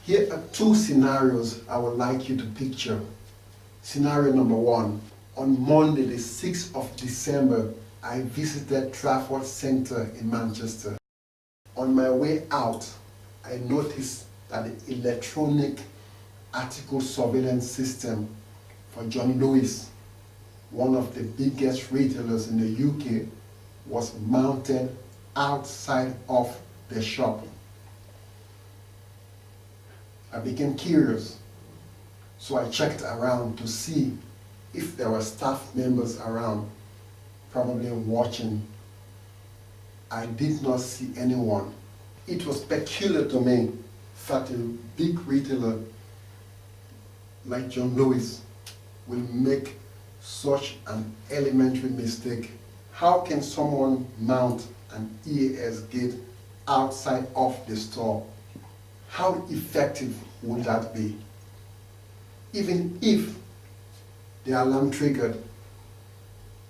Here are two scenarios I would like you to picture. Scenario number one, on Monday the 6th of December, I visited Trafford Centre in Manchester. On my way out, I noticed that the electronic article surveillance system for John Lewis, one of the biggest retailers in the UK, was mounted outside of the shop. I became curious, so I checked around to see if there were staff members around, probably watching. I did not see anyone. It was peculiar to me that a big retailer like John Lewis will make such an elementary mistake. How can someone mount an EAS gate outside of the store? How effective would that be? Even if the alarm triggered,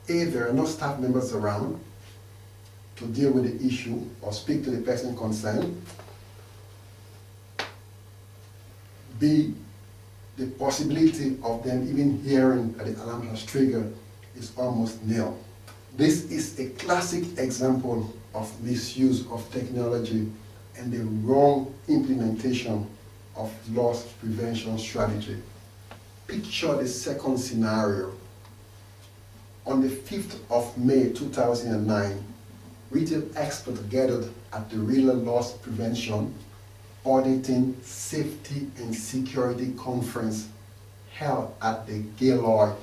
there are no staff members around to deal with the issue or speak to the person concerned. B, the possibility of them even hearing that the alarm has triggered is almost nil. This is a classic example of misuse of technology and the wrong implementation of loss prevention strategy. Picture the second scenario. On the 5th of May 2009, retail experts gathered at the Retailer Loss Prevention, Auditing, Safety and Security Conference held at the Gaylord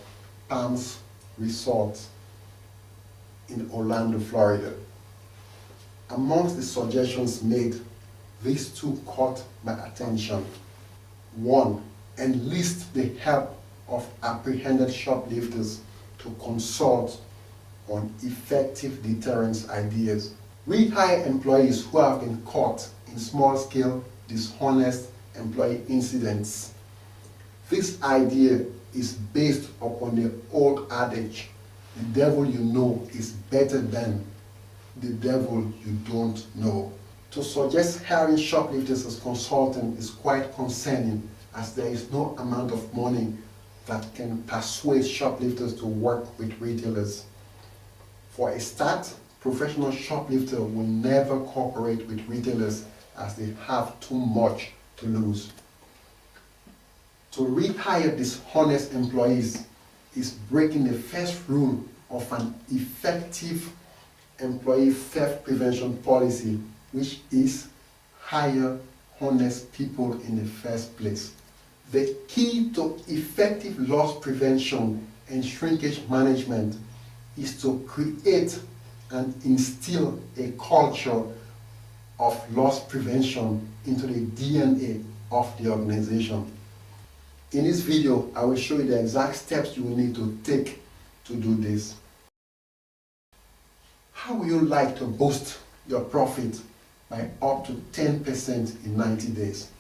Palms Resort in Orlando, Florida. Amongst the suggestions made, these two caught my attention. One, enlist the help of apprehended shoplifters to consult on effective deterrence ideas. Rehire employees who have been caught in small-scale, dishonest employee incidents. This idea is based upon the old adage, the devil you know is better than the devil you don't know. To suggest hiring shoplifters as consultants is quite concerning, as there is no amount of money that can persuade shoplifters to work with retailers. For a start, professional shoplifters will never cooperate with retailers as they have too much to lose. To rehire dishonest employees is breaking the first rule of an effective employee theft prevention policy, which is hire honest people in the first place. The key to effective loss prevention and shrinkage management is to create and instill a culture of loss prevention into the DNA of the organization. In this video, I will show you the exact steps you will need to take to do this. How would you like to boost your profit by up to 10% in 90 days?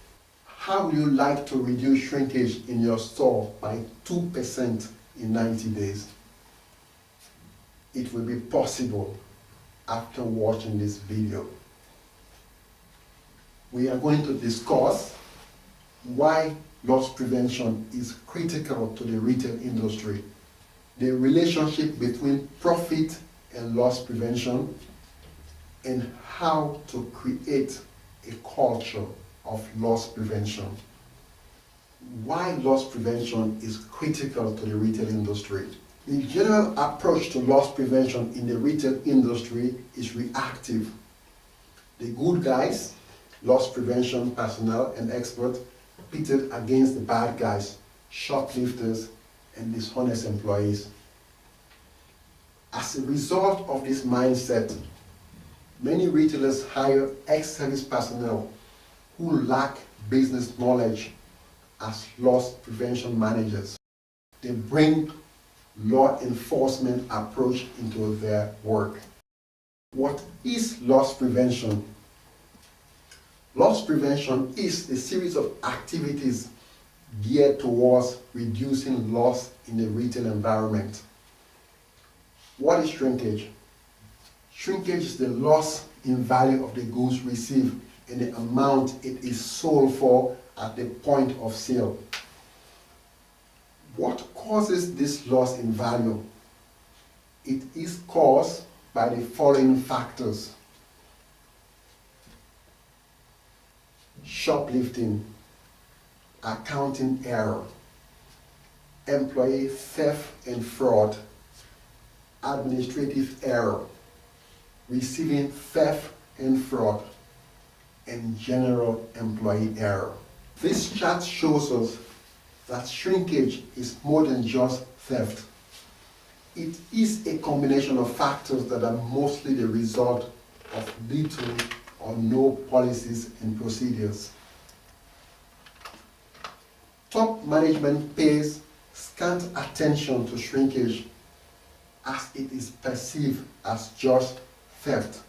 How would you like to reduce shrinkage in your store by 2% in 90 days? It will be possible after watching this video. We are going to discuss why loss prevention is critical to the retail industry, the relationship between profit and loss prevention, and how to create a culture of loss prevention. Why loss prevention is critical to the retail industry. The general approach to loss prevention in the retail industry is reactive. The good guys, loss prevention personnel and experts, pitted against the bad guys, shoplifters and dishonest employees. As a result of this mindset, many retailers hire ex-service personnel who lack business knowledge as loss prevention managers. They bring law enforcement approach into their work. What is loss prevention? Loss prevention is a series of activities geared towards reducing loss in the retail environment. What is shrinkage? Shrinkage is the loss in value of the goods received in the amount it is sold for at the point of sale. What causes this loss in value? It is caused by the following factors: shoplifting, accounting error, employee theft and fraud, administrative error, receiving theft and fraud, and general employee error. This chart shows us that shrinkage is more than just theft. It is a combination of factors that are mostly the result of little or no policies and procedures. Top management pays scant attention to shrinkage as it is perceived as just theft.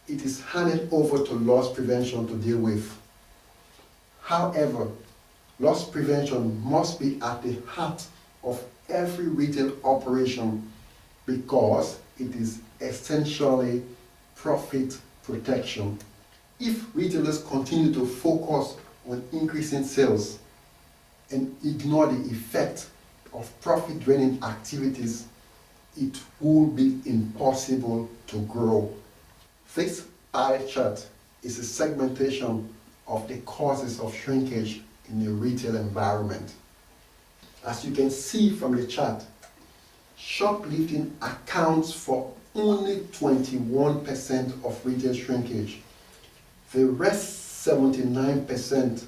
It is handed over to loss prevention to deal with. However, loss prevention must be at the heart of every retail operation because it is essentially profit protection. If retailers continue to focus on increasing sales and ignore the effect of profit-draining activities, it will be impossible to grow. This pie chart is a segmentation of the causes of shrinkage in the retail environment. As you can see from the chart, shoplifting accounts for only 21% of retail shrinkage. The rest 79%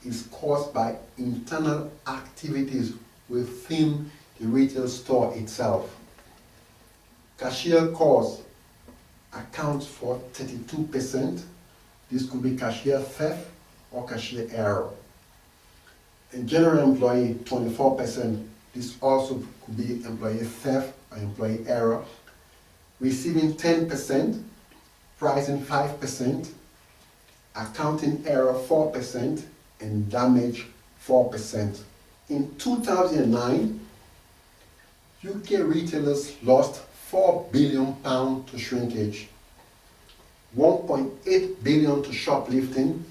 is caused by internal activities within the retail store itself. Cashier costs accounts for 32%. This could be cashier theft or cashier error. And general employee, 24%. This also could be employee theft or employee error. Receiving 10%, pricing 5%, accounting error 4%, and damage 4%. In 2009, UK retailers lost £4 billion to shrinkage, 1.8 billion to shoplifting,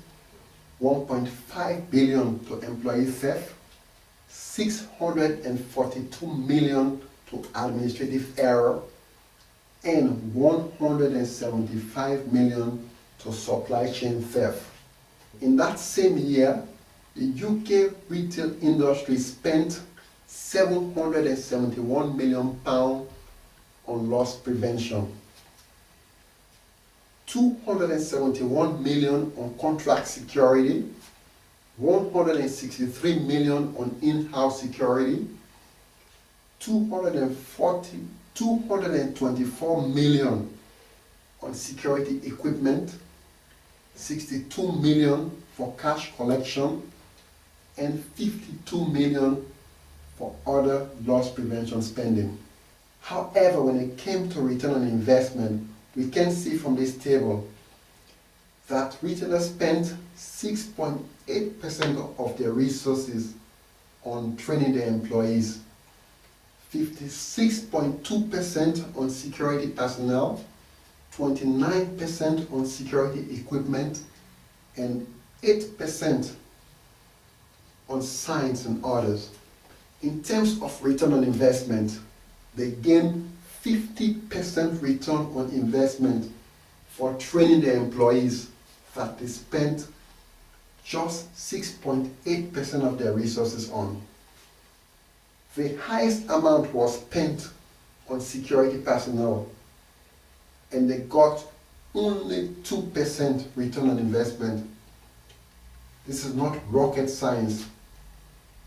1.5 billion to employee theft, 642 million to administrative error, and 175 million to supply chain theft. In that same year, the UK retail industry spent £771 million on loss prevention, 271 million on contract security, 163 million on in-house security, 224 million on security equipment, 62 million for cash collection, and 52 million for other loss prevention spending. However, when it came to return on investment, we can see from this table that retailers spent 6.8% of their resources on training their employees, 56.2% on security personnel, 29% on security equipment, and 8% on signs and orders. In terms of return on investment, they gained 50% return on investment for training their employees that they spent just 6.8% of their resources on. The highest amount was spent on security personnel, and they got only 2% return on investment. This is not rocket science.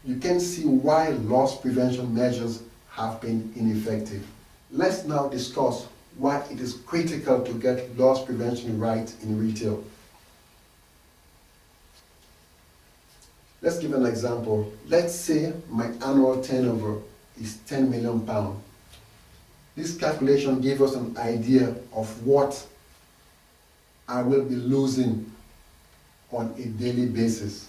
You can see why loss prevention measures have been ineffective. Let's now discuss why it is critical to get loss prevention right in retail. Let's give an example. Let's say my annual turnover is £10 million. This calculation gives us an idea of what I will be losing on a daily basis.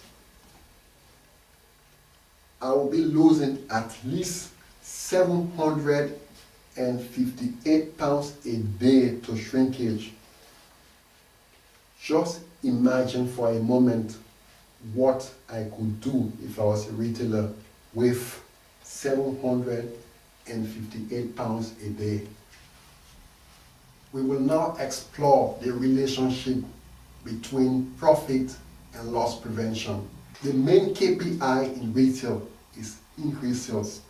I will be losing at least £758 a day to shrinkage Just imagine for a moment what I could do if I was a retailer with £758 a day. We will now explore the relationship between profit and loss prevention. The main KPI in retail is increased sales.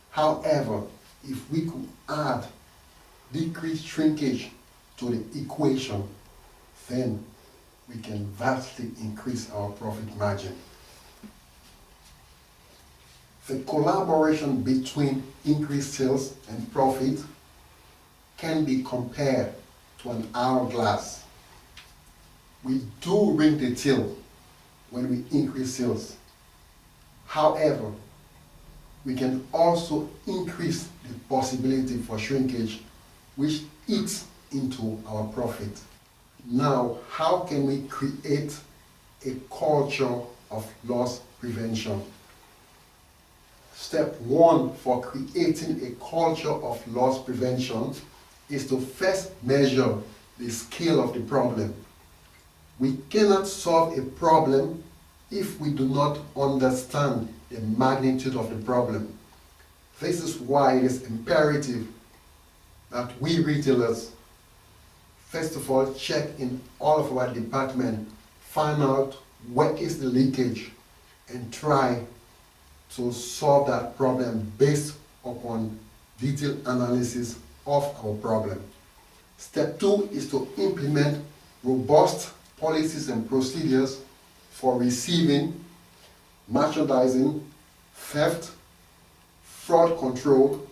However, if we could add decreased shrinkage to the equation, then we can vastly increase our profit margin. The collaboration between increased sales and profit can be compared to an hourglass. We do ring the till when we increase sales. However, we can also increase the possibility for shrinkage, which eats into our profit. Now, how can we create a culture of loss prevention? Step one for creating a culture of loss prevention is to first measure the scale of the problem. We cannot solve a problem if we do not understand the magnitude of the problem. This is why it is imperative that we retailers, first of all, check in all of our departments, find out where is the leakage, and try to solve that problem based upon detailed analysis of our problem. Step two is to implement robust policies and procedures for receiving, merchandising, theft, fraud control,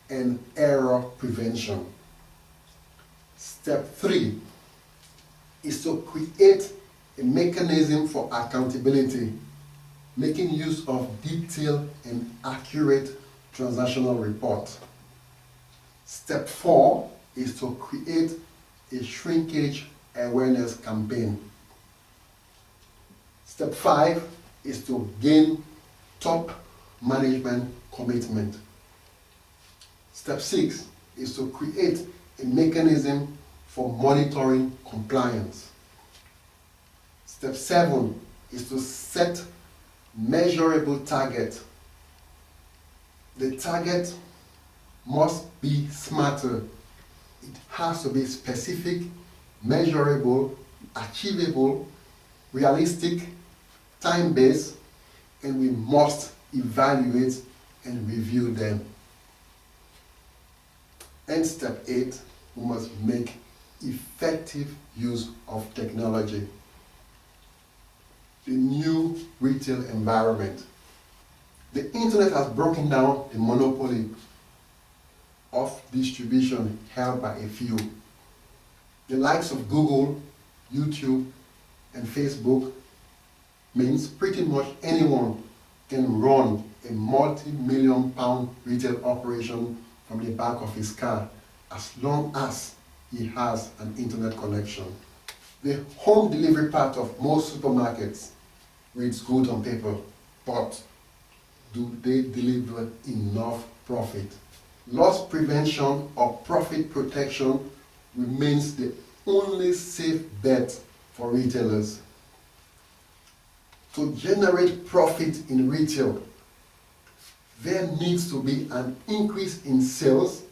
and error prevention. Step three is to create a mechanism for accountability, making use of detailed and accurate transactional reports. Step four is to create a shrinkage awareness campaign. Step five is to gain top management commitment. Step six is to create a mechanism for monitoring compliance. Step seven is to set measurable target. The target must be smarter. It has to be specific, measurable, achievable, realistic, time-based, and we must evaluate and review them. And step eight, we must make effective use of technology. The new retail environment. The internet has broken down the monopoly of distribution held by a few. The likes of Google, YouTube, and Facebook means pretty much anyone can run a multi-million pound retail operation from the back of his car as long as he has an internet connection. The home delivery part of most supermarkets reads good on paper, but do they deliver enough profit? Loss prevention or profit protection remains the only safe bet for retailers. To generate profit in retail, there needs to be an increase in sales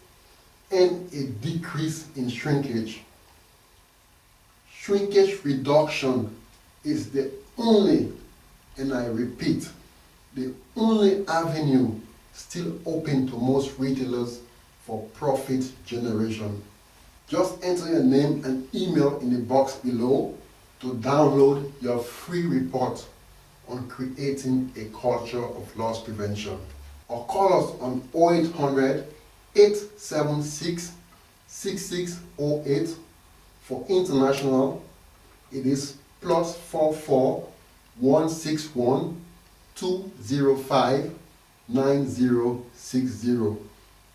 and a decrease in shrinkage. Shrinkage reduction is the only, and I repeat, the only avenue still open to most retailers for profit generation. Just enter your name and email in the box below to download your free report on creating a culture of loss prevention. Or call us on 0800 876 6608. For international, it is +44 161 205 9060.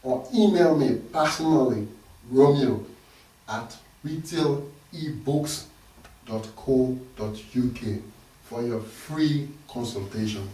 Or email me personally, romeo@retailebooks.co.uk for your free consultation.